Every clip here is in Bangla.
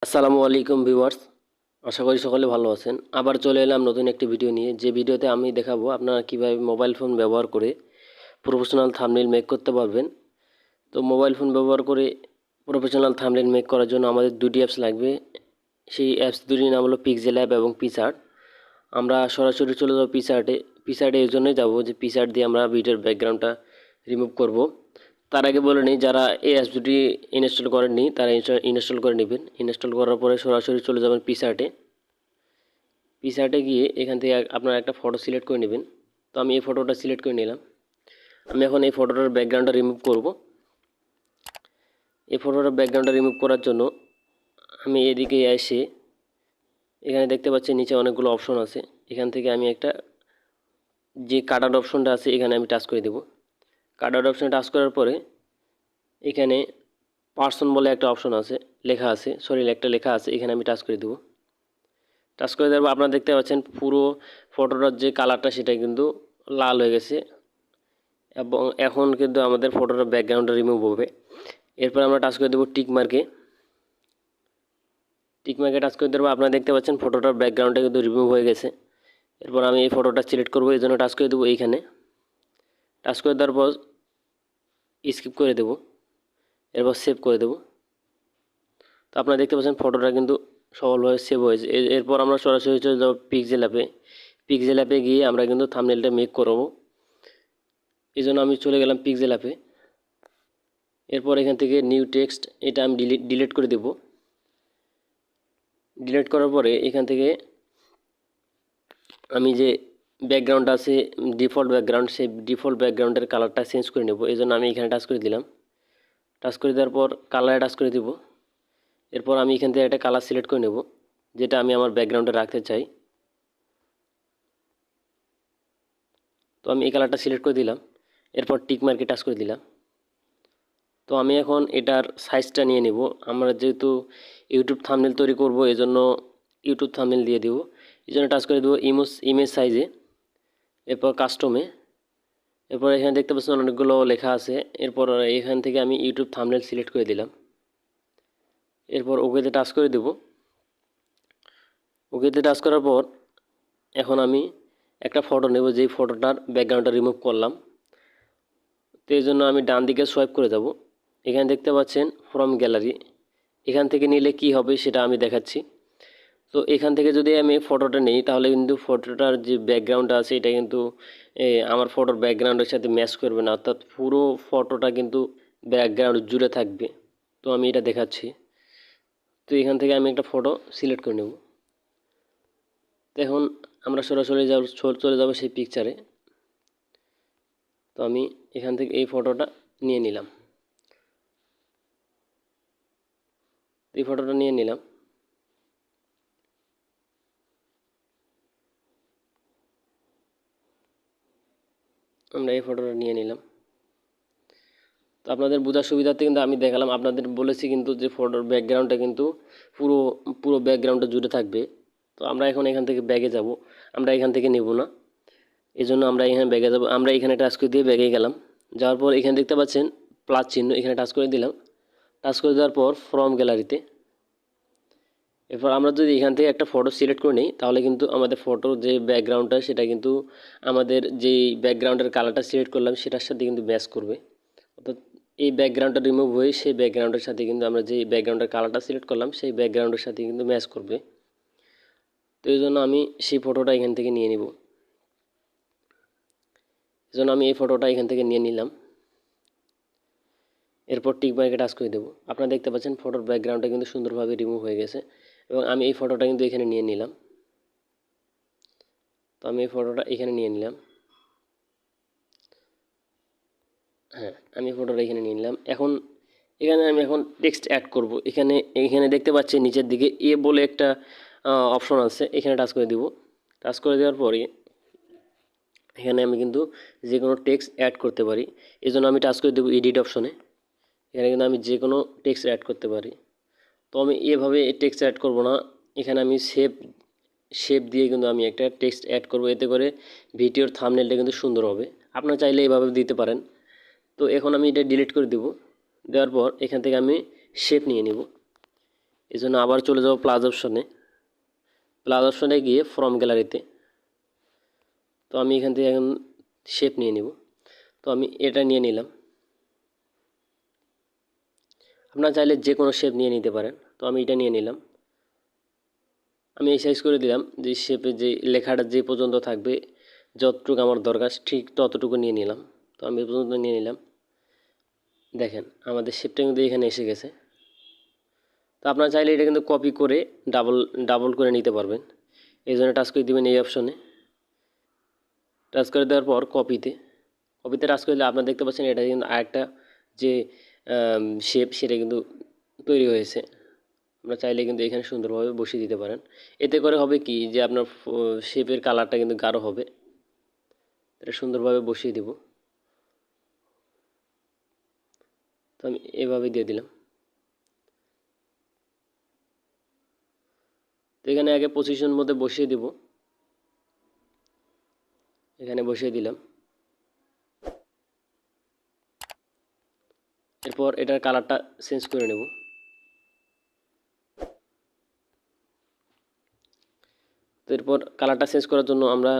আসসালামু আলাইকুম ভিউয়ার্স, আশা করি সকলে ভালো আছেন। আবার চলে এলাম নতুন একটি ভিডিও নিয়ে। যে ভিডিওতে আমি দেখাবো আপনারা কিভাবে মোবাইল ফোন ব্যবহার করে প্রফেশনাল থাম্বনেল মেক করতে পারবেন। তো মোবাইল ফোন ব্যবহার করে প্রফেশনাল থাম্বনেল মেক করার জন্য আমাদের দুটি অ্যাপস লাগবে। সেই অ্যাপস দুটির নাম হলো পিক্সেলল্যাব এবং পিকআর্ট। আমরা সরাসরি চলে যাবো পিকআর্টে এই জন্যই যাবো যে পিকআর্ট দিয়ে আমরা ভিডিওর ব্যাকগ্রাউন্ডটা রিমুভ করব। তার আগে বলে নিই, যারা এই অ্যাপস দুটি ইনস্টল করেননি তারা ইনস্টল করে নেবেন। ইনস্টল করার পরে সরাসরি চলে যাবেন পিকআর্টে গিয়ে এখান থেকে আপনারা একটা ফটো সিলেক্ট করে নেবেন। তো আমি এই ফটোটা সিলেক্ট করে নিলাম। আমি এখন এই ফটোটার ব্যাকগ্রাউন্ডটা রিমুভ করব। এই ফটোটার ব্যাকগ্রাউন্ডটা রিমুভ করার জন্য আমি এদিকে এসে এখানে দেখতে পাচ্ছি নিচে অনেকগুলো অপশন আছে। এখান থেকে আমি একটা যে কাটার অপশনটা আছে এখানে আমি টাচ করে দেব। কাটার অপশনে টাচ করার পরে এখানে পার্সন বলে একটা অপশন আছে, একটা লেখা আছে, এখানে আমি টাচ করে দেব। টাচ করে দেওয়ার পর আপনারা দেখতে পাচ্ছেন পুরো ফটোটার যে কালারটা সেটা কিন্তু লাল হয়ে গেছে এবং এখন কিন্তু আমাদের ফটোটার ব্যাকগ্রাউন্ডটা রিমুভ হবে। এরপর আমরা টাচ করে দেবো টিকমার্কে টাচ করে দেওয়ার পর আপনারা দেখতে পাচ্ছেন ফটোটার ব্যাকগ্রাউন্ডটা কিন্তু রিমুভ হয়ে গেছে। এরপর আমি এই ফটোটা সিলেক্ট করবো, এই জন্য টাচ করে দেবো এইখানে। টাচ করে দেওয়ার পর স্কিপ করে দেবো, এরপর সেভ করে দেবো। তো আপনারা দেখতে পাচ্ছেন ফটোটা কিন্তু সফলভাবে সেভ হয়েছে। এরপর আমরা সরাসরি চলে যাবো পিক্সেলল্যাপে গিয়ে আমরা কিন্তু থাম্বনেলটা মেক করব। এই জন্য আমি চলে গেলাম পিক্সেলল্যাপে। এরপর এখান থেকে নিউ টেক্সট এটা আমি ডিলিট করে দেব। ডিলিট করার পরে এখান থেকে আমি যে ব্যাকগ্রাউন্ড আছে ডিফল্ট ব্যাকগ্রাউন্ড, সেই ডিফল্ট ব্যাকগ্রাউন্ডের কালারটা চেঞ্জ করে নেব। এই জন্য আমি এখানে টাচ করে দিলাম। টাচ করে দেওয়ার পর কালারে টাচ করে দেব। এরপর আমি এখান থেকে একটা কালার সিলেক্ট করে নেব যেটা আমি আমার ব্যাকগ্রাউন্ডে রাখতে চাই। তো আমি এই কালারটা সিলেক্ট করে দিলাম। এরপর টিকমার্কে টাচ করে দিলাম। তো আমি এখন এটার সাইজটা নিয়ে নেব। আমরা যেহেতু ইউটিউব থাম্বনেল তৈরি করব এজন্য ইউটিউব থাম্বনেল দিয়ে দেব। এই জন্য টাচ করে দেবো ইমেজ সাইজে, এরপর কাস্টমে। এরপর এখানে দেখতে পাচ্ছেন অনেকগুলো লেখা আছে। এরপর এখান থেকে আমি ইউটিউব থাম্বনেল সিলেক্ট করে দিলাম। এরপর ওকেতে টাচ করে দেব। ওকেতে টাচ করার পর এখন আমি একটা ফটো নেব, যেই ফটোটার ব্যাকগ্রাউন্ডটা রিমুভ করলাম। তো এই জন্য আমি ডান দিকে সোয়াইপ করে যাব। এখানে দেখতে পাচ্ছেন ফ্রম গ্যালারি, এখান থেকে নিলে কি হবে সেটা আমি দেখাচ্ছি। তো এখান থেকে যদি আমি ফটোটা নিই তাহলে কিন্তু ফটোটার যে ব্যাকগ্রাউন্ড আছে এটা কিন্তু আমার ফটোর ব্যাকগ্রাউন্ডের সাথে ম্যাচ করবে না, অর্থাৎ পুরো ফটোটা কিন্তু ব্যাকগ্রাউন্ড জুড়ে থাকবে। তো আমি এটা দেখাচ্ছি। তো এখান থেকে আমি একটা ফটো সিলেক্ট করে নেব। তো এখন আমরা সরাসরি চলে যাব সেই পিকচারে। তো আমি এখান থেকে এই ফটোটা নিয়ে নিলাম। এই ফটোটা নিয়ে নিলাম। আমরা এই ফটোটা নিয়ে নিলাম। তো আপনাদের বোঝার সুবিধার্থে কিন্তু আমি দেখালাম, আপনাদের বলেছি কিন্তু যে ফটোর ব্যাকগ্রাউন্ডটা কিন্তু পুরো পুরো ব্যাকগ্রাউন্ডটা জুড়ে থাকবে। তো আমরা এখন এখান থেকে ব্যাগে যাব, আমরা এখান থেকে নেব না, এই জন্য আমরা এখানে ব্যাগে যাব। আমরা এখানে টাচ করে দিয়ে ব্যাগে গেলাম। যাওয়ার পর এখানে দেখতে পাচ্ছেন প্লাস চিহ্ন, এখানে টাচ করে দিলাম। টাচ করে দেওয়ার পর ফ্রম গ্যালারিতে, এরপর আমরা যদি এখান থেকে একটা ফটো সিলেক্ট করে নিই তাহলে কিন্তু আমাদের ফটোর যে ব্যাকগ্রাউন্ডটা সেটা কিন্তু আমাদের যেই ব্যাকগ্রাউন্ডের কালারটা সিলেক্ট করলাম সেটার সাথে কিন্তু ম্যাচ করবে। অর্থাৎ এই ব্যাকগ্রাউন্ডটা রিমুভ হয়ে সেই ব্যাকগ্রাউন্ডের সাথে কিন্তু আমরা যে ব্যাকগ্রাউন্ডের কালারটা সিলেক্ট করলাম সেই ব্যাকগ্রাউন্ডের সাথে কিন্তু ম্যাচ করবে। তো এই জন্য আমি সেই ফটোটা এখান থেকে নিয়ে নিব। এই জন্য আমি এই ফটোটা এখান থেকে নিয়ে নিলাম। এরপর টিক মার্কে টাচ করে দেবো। আপনারা দেখতে পাচ্ছেন ফটোর ব্যাকগ্রাউন্ডটা কিন্তু সুন্দরভাবে রিমুভ হয়ে গেছে এবং আমি এই ফটোটা কিন্তু এখানে নিয়ে নিলাম। তো আমি এই ফটোটা এখানে নিয়ে নিলাম। হ্যাঁ, আমি ফটোটা এখানে নিয়ে নিলাম। এখন এখানে আমি টেক্সট অ্যাড করব। এখানে দেখতে পাচ্ছি নিচের দিকে এ বলে একটা অপশন আছে, এখানে টাচ করে দিব। টাচ করে দেওয়ার পরে এখানে আমি কিন্তু যে কোনো টেক্সট অ্যাড করতে পারি। এই জন্য আমি টাচ করে দেবো এডিট অপশনে। এখানে কিন্তু আমি যে কোনো টেক্সট অ্যাড করতে পারি। তো আমি এভাবে টেক্সট অ্যাড করব না, এখানে আমি শেপ দিয়ে কিন্তু আমি একটা টেক্সট অ্যাড করব, এতে করে ভিডিওর থাম্বনেলটা কিন্তু সুন্দর হবে। আপনারা চাইলে এভাবে দিতে পারেন। তো এখন আমি এটা ডিলিট করে দেব। দেওয়ার পর এখান থেকে আমি শেপ নিয়ে নিব। এই জন্য আবার চলে যাব প্লাস অপশনে গিয়ে ফ্রম গ্যালারিতে। তো আমি এখান থেকে এখন শেপ নিয়ে নিব। তো আমি এটা নিয়ে নিলাম। আপনারা চাইলে যে কোনো শেপ নিয়ে নিতে পারেন। তো আমি এটা নিয়ে নিলাম। আমি এই সাইজ করে দিলাম যে শেপে যে লেখাটা যে পর্যন্ত থাকবে, যতটুকু আমার দরকার ঠিক ততটুকু নিয়ে নিলাম। তো আমি এই পর্যন্ত নিয়ে নিলাম। দেখেন আমাদের শেপটা কিন্তু এখানে এসে গেছে। তো আপনারা চাইলে এটা কিন্তু কপি করে ডাবল করে নিতে পারবেন। এই জন্য টাচ করে দেবেন এই অপশনে। টাচ করে দেওয়ার পর কপিতে টাচ করে দিলে আপনারা দেখতে পাচ্ছেন এটা কিন্তু আরেকটা যে শেপ সেটা কিন্তু তৈরি হয়েছে। আমরা চাইলে কিন্তু এখানে সুন্দরভাবে বসিয়ে দিতে পারেন। এতে করে হবে কি যে আপনার শেপের কালারটা কিন্তু গাঢ় হবে। এটা সুন্দরভাবে বসিয়ে দিব। তো আমি এভাবে দিয়ে দিলাম। তো এখানে আগে পজিশন মধ্যে বসিয়ে দিব। এখানে বসিয়ে দিলাম। এরপর এটার কালারটা চেঞ্জ করে নেব। তো এরপর কালারটা চেঞ্জ করার জন্য আমরা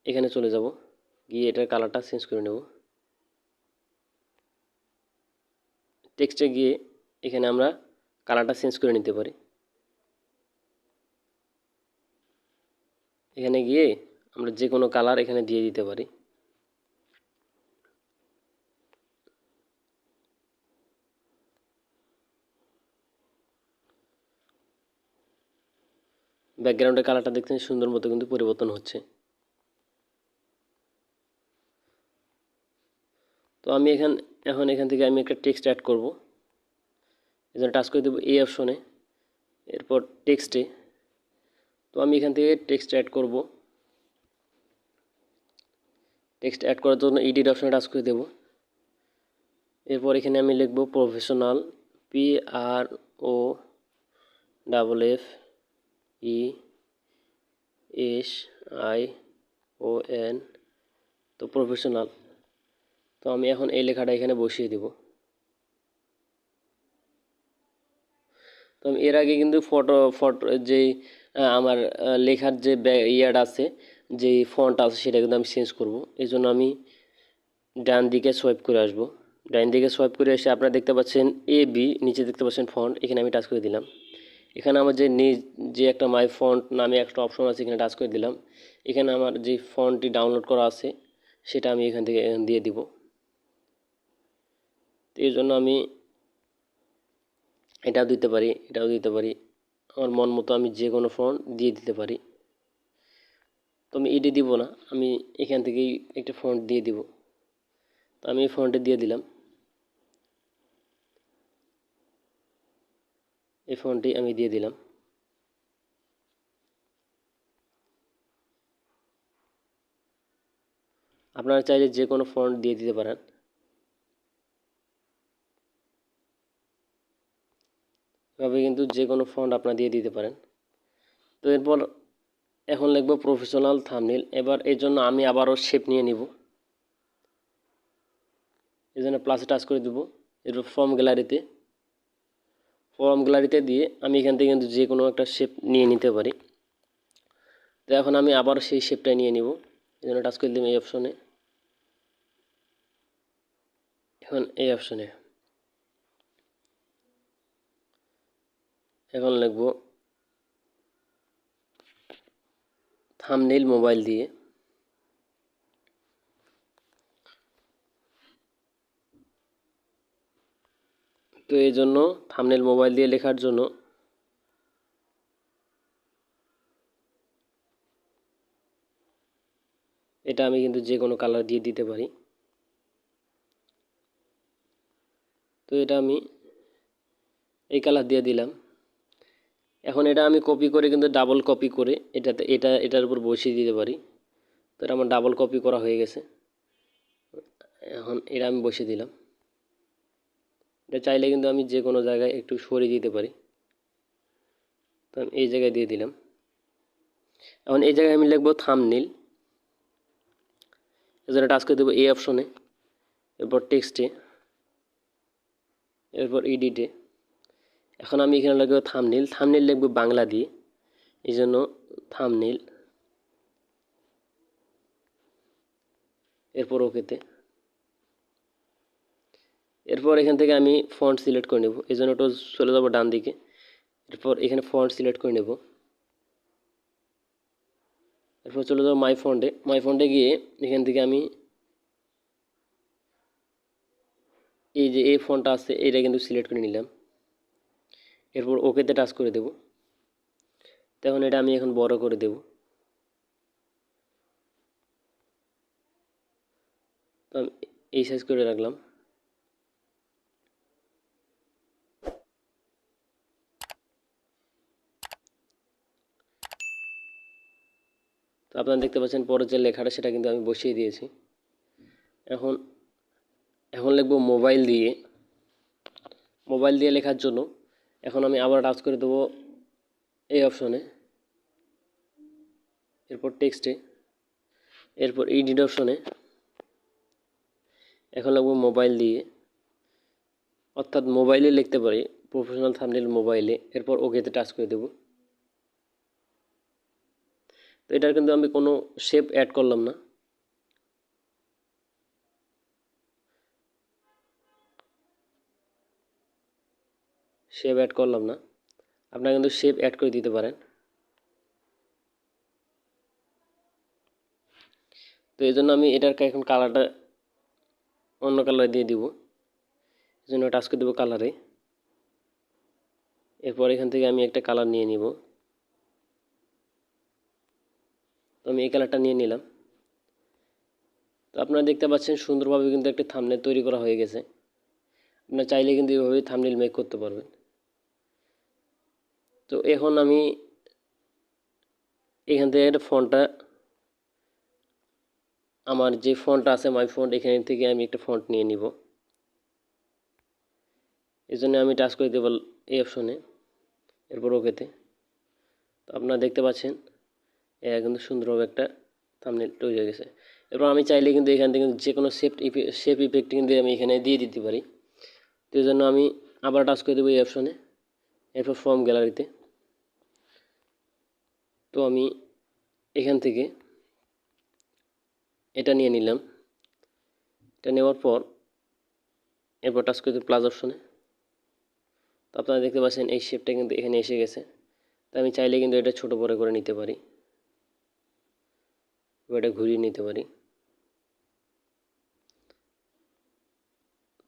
এখানে চলে যাব, গিয়ে এটার কালারটা চেঞ্জ করে নেব। টেক্সটে গিয়ে এখানে আমরা কালারটা চেঞ্জ করে নিতে পারি। এখানে গিয়ে আমরা যে কোনো কালার এখানে দিয়ে দিতে পারি। ব্যাকগ্রাউন্ডের কালারটা দেখছেন সুন্দর মতো কিন্তু পরিবর্তন হচ্ছে। তো আমি এখন এখান থেকে আমি একটা টেক্সট অ্যাড করব। এই জন্য টাচ করে দেবো এই অপশনে। এরপর টেক্সটে তো আমি এখান থেকে টেক্সট অ্যাড করব। টেক্সট অ্যাড করার জন্য এডিট অপশনে টাচ করে দেব। এরপর এখানে আমি লিখব প্রফেশনাল, PROFESSION, তো প্রফেশনাল। তো আমি এখন এই লেখাটা এখানে বসিয়ে দিব। তো আমি এর আগে কিন্তু ফটো যেই আমার লেখার যে ইয়াটা আছে, যেই ফন্ট আছে সেটা কিন্তু আমি চেঞ্জ করব। এই জন্য আমি ডান দিকে সোয়াইপ করে আসব। ডান দিকে সোয়াইপ করে এসে আপনারা দেখতে পাচ্ছেন AB, নিচে দেখতে পাচ্ছেন ফন্ট, এখানে আমি টাচ করে দিলাম। এখানে আমার যে একটা মাই ফন্ট নামে একটা অপশন আছে, এখানে টাচ করে দিলাম। এখানে আমার যে ফন্টটি ডাউনলোড করা আছে সেটা আমি এখান থেকে দিয়ে দিব। তো এই জন্য আমি এটাও দিতে পারি, এটাও দিতে পারি। আমার মন মতো আমি যে কোনো ফন্ট দিয়ে দিতে পারি। তো আমি এটি দিব না, আমি এখান থেকেই একটা ফন্ট দিয়ে দিব। তো আমি এই ফন্টে দিয়ে দিলাম। এই ফন্টটি আমি দিয়ে দিলাম। আপনারা চাইলে যে কোনো ফন্ট দিয়ে দিতে পারেন। এভাবে কিন্তু যে কোনো ফন্ট আপনারা দিয়ে দিতে পারেন। তো এরপর এখন লিখব প্রফেশনাল থাম্বনেল। এবার এর জন্য আমি আবারও শেপ নিয়ে নিব। এই জন্য প্লাসে টাচ করে দেব। এরপর ফর্ম গ্যালারিতে দিয়ে আমি এখান থেকে কিন্তু যে কোনো একটা শেপ নিয়ে নিতে পারি। তো এখন আমি আবার সেই শেপটা নিয়ে নিব। এই জন্য টাচ করে দিলাম এই অপশনে। এখন এই অপশনে এখন লিখব থাম্বনেল মোবাইল দিয়ে। তো এই জন্য থাম্বনেল মোবাইল দিয়ে লেখার জন্য এটা আমি কিন্তু যে কোনো কালার দিয়ে দিতে পারি। তো এটা আমি এই কালার দিয়ে দিলাম। এখন এটা আমি কপি করে কিন্তু ডাবল কপি করে এটার উপর বসিয়ে দিতে পারি। তো এটা আমার ডাবল কপি করা হয়ে গেছে। এখন এটা আমি বসিয়ে দিলাম। এটা চাইলে কিন্তু আমি যে কোনো জায়গায় একটু সরিয়ে দিতে পারি। তো আমি এই জায়গায় দিয়ে দিলাম। এখন এই জায়গায় আমি লিখব থাম্বনেল। এজন্য টাচ করে দেবো এই অপশনে। এরপর টেক্সটে, এরপর এডিটে। এখন আমি এখানে লিখব থাম্বনেল, থাম্বনেল লিখব বাংলা দিয়ে, এই জন্য থাম্বনেল, এরপর ওকেতে। এরপর এখান থেকে আমি ফন্ট সিলেক্ট করে নেব, এই জন্য ওটা চলে যাব ডান দিকে। এরপর এখানে ফন্ট সিলেক্ট করে নেব, এরপর চলে যাব মাই ফন্টে। মাই ফন্টে গিয়ে এখান থেকে আমি এই যে এই ফন্টটা আছে এটা কিন্তু সিলেক্ট করে নিলাম। এরপর ওকেতে টাচ করে দেব। তখন এটা আমি এখন বড় করে দেব। তো আমি এই সাইজ করে রাখলাম। তো আপনারা দেখতে পাচ্ছেন পরের যে লেখাটা সেটা কিন্তু আমি বসিয়ে দিয়েছি। এখন এখন লিখব মোবাইল দিয়ে। মোবাইল দিয়ে লেখার জন্য এখন আমি আবার টাচ করে দেবো এই অপশনে, এরপর টেক্সটে, এরপর এডিট অপশনে। এখন লিখব মোবাইল দিয়ে, অর্থাৎ মোবাইলে লিখতে পারি, প্রফেশনাল থাম্বনেল মোবাইলে। এরপর ওকেতে টাচ করে দেব। তো এটার কিন্তু আমি কোনো শেপ অ্যাড করলাম না। শেপ অ্যাড করলাম না, আপনারা কিন্তু শেপ অ্যাড করে দিতে পারেন। তো এই জন্য আমি এটার এখন কালারটা অন্য কালার দিয়ে দিব, এই জন্য টাচ করে দেবো কালারে। এরপর এখান থেকে আমি একটা কালার নিয়ে নিব। তো আমি এই কালারটা নিয়ে নিলাম। তো আপনারা দেখতে পাচ্ছেন সুন্দরভাবে কিন্তু একটা থাম্বনেল তৈরি করা হয়ে গেছে। আপনারা চাইলে কিন্তু এভাবে থাম্বনেল মেক করতে পারবেন। তো এখন আমি এখান থেকে একটা ফন্টটা, আমার যে ফন্টটা আছে মাই ফন্ট, এখান থেকে আমি একটা ফন্ট নিয়ে নিব। এই জন্য আমি টাচ করে দেব এই অপশনে, এরপর ওকেতে। তো আপনারা দেখতে পাচ্ছেন এটা কিন্তু সুন্দরভাবে একটা থাম্বনেল তৈরি হয়ে গেছে। এরপর আমি চাইলে কিন্তু এখান থেকে যে কোনো শেপ ইফেক্ট কিন্তু আমি এখানে দিয়ে দিতে পারি। তো এই জন্য আমি আবার টাচ করে দেবো এই অপশনে, এরপর ফর্ম গ্যালারিতে। তো আমি এখান থেকে এটা নিয়ে নিলাম। এটা নেওয়ার পর এরপর টাচ করে দেবো প্লাস অপশনে। তো আপনারা দেখতে পাচ্ছেন এই শেপটা কিন্তু এখানে এসে গেছে। তো আমি চাইলে কিন্তু এটা ছোট বড় করে নিতে পারি, এটা ঘুরিয়ে নিতে পারি।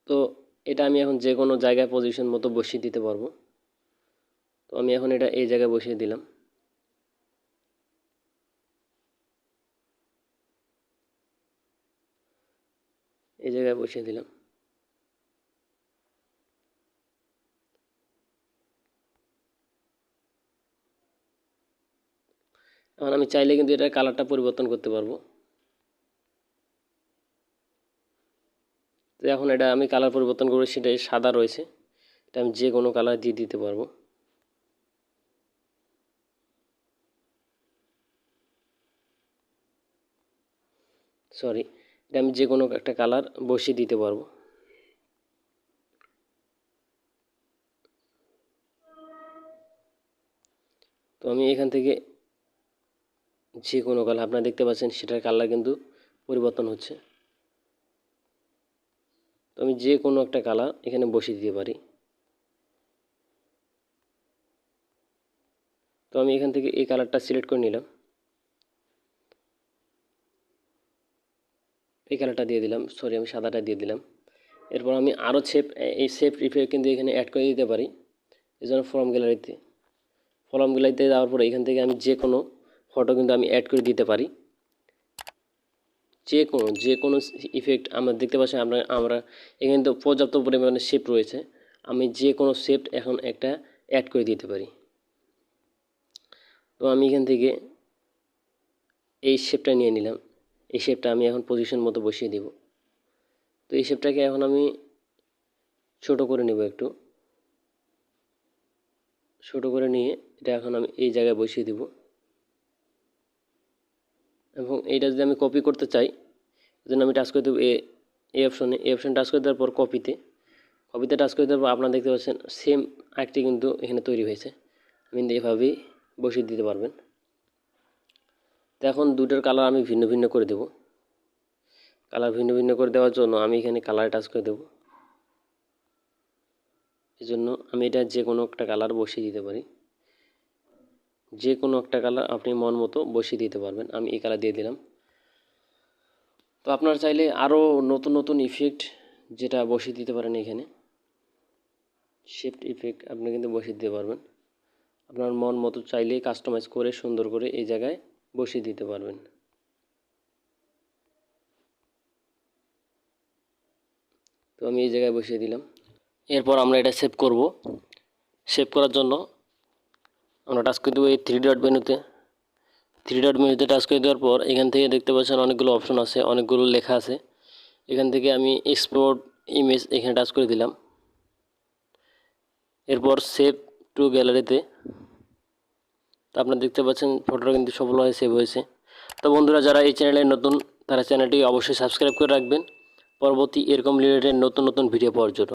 তো এটা আমি এখন যে কোনো জায়গায় পজিশন মতো বসিয়ে দিতে পারবো। তো আমি এখন এটা এই জায়গায় বসিয়ে দিলাম। এই জায়গায় বসিয়ে দিলাম। এখন আমি চাইলে কিন্তু এটার কালারটা পরিবর্তন করতে পারবো। তো এখন এটা আমি কালার পরিবর্তন করে, সেটা সাদা রয়েছে, এটা আমি যে কোনো কালার দিয়ে দিতে পারবো। সরি, এটা আমি যে কোনো একটা কালার বসিয়ে দিতে পারবো। তো আমি এখান থেকে যে কোনো কালার, আপনারা দেখতে পাচ্ছেন সেটার কালার কিন্তু পরিবর্তন হচ্ছে। তো আমি যে কোনো একটা কালার এখানে বসিয়ে দিতে পারি। তো আমি এখান থেকে এই কালারটা সিলেক্ট করে নিলাম, এই কালারটা দিয়ে দিলাম, সরি আমি সাদাটা দিয়ে দিলাম। এরপর আমি আরও এই শেপ ইফেক্ট কিন্তু এখানে অ্যাড করে দিতে পারি। এই জন্য ফর্ম গ্যালারিতে যাওয়ার পরে এখান থেকে আমি যে কোনো ফটো কিন্তু আমি অ্যাড করে দিতে পারি। যে কোনো ইফেক্ট আমরা দেখতে পাচ্ছি, আমরা এখানে তো পর্যাপ্ত পরিমাণে শেপ রয়েছে, আমি যে কোনো শেপ এখন একটা অ্যাড করে দিতে পারি। তো আমি এখান থেকে এই শেপটা নিয়ে নিলাম, এই শেপটা আমি এখন পজিশন মতো বসিয়ে দেব। তো এই শেপটাকে এখন আমি ছোট করে নেব, একটু ছোট করে নিয়ে এটা এখন আমি এই জায়গায় বসিয়ে দেব। এবং এইটা যদি আমি কপি করতে চাই, জন্য আমি টাচ করে দেবো এই অপশনে টাচ করে দেওয়ার পর কপিতে। কপিতে টাচ করে দেওয়ার পর আপনারা দেখতে পাচ্ছেন সেম আরেকটি কিন্তু এখানে তৈরি হয়েছে। আপনি এভাবেই বসিয়ে দিতে পারবেন। তো এখন দুটোর কালার আমি ভিন্ন ভিন্ন করে দেব। কালার ভিন্ন ভিন্ন করে দেওয়ার জন্য আমি এখানে কালারে টাচ করে দেব। এই জন্য আমি এটা যে কোনো একটা কালার বসিয়ে দিতে পারি। যে কোনো একটা কালার আপনি মন মতো বসিয়ে দিতে পারবেন। আমি এই কালার দিয়ে দিলাম। তো আপনারা চাইলে আরও নতুন নতুন ইফেক্ট যেটা বসিয়ে দিতে পারেন এখানে, শিফট ইফেক্ট আপনি কিন্তু বসিয়ে দিতে পারবেন। আপনার মন মতো চাইলে কাস্টমাইজ করে সুন্দর করে এই জায়গায় বসিয়ে দিতে পারবেন। তো আমি এই জায়গায় বসিয়ে দিলাম। এরপর আমরা এটা সেভ করব। সেভ করার জন্য আমরা টাচ করে দেবো এই থ্রি ডট মেনুতে টাচ করে দেওয়ার পর এখান থেকে দেখতে পাচ্ছেন অনেকগুলো অপশন আছে, অনেকগুলো লেখা আছে। এখান থেকে আমি এক্সপোর্ট ইমেজ এখানে টাচ করে দিলাম। এরপর সেভ টু গ্যালারিতে, তো আপনারা দেখতে পাচ্ছেন ফটোটা কিন্তু সফলভাবে সেভ হয়েছে। তো বন্ধুরা, যারা এই চ্যানেলে নতুন তারা চ্যানেলটি অবশ্যই সাবস্ক্রাইব করে রাখবেন পরবর্তী এরকম রিলেটেড নতুন নতুন ভিডিও পাওয়ার জন্য।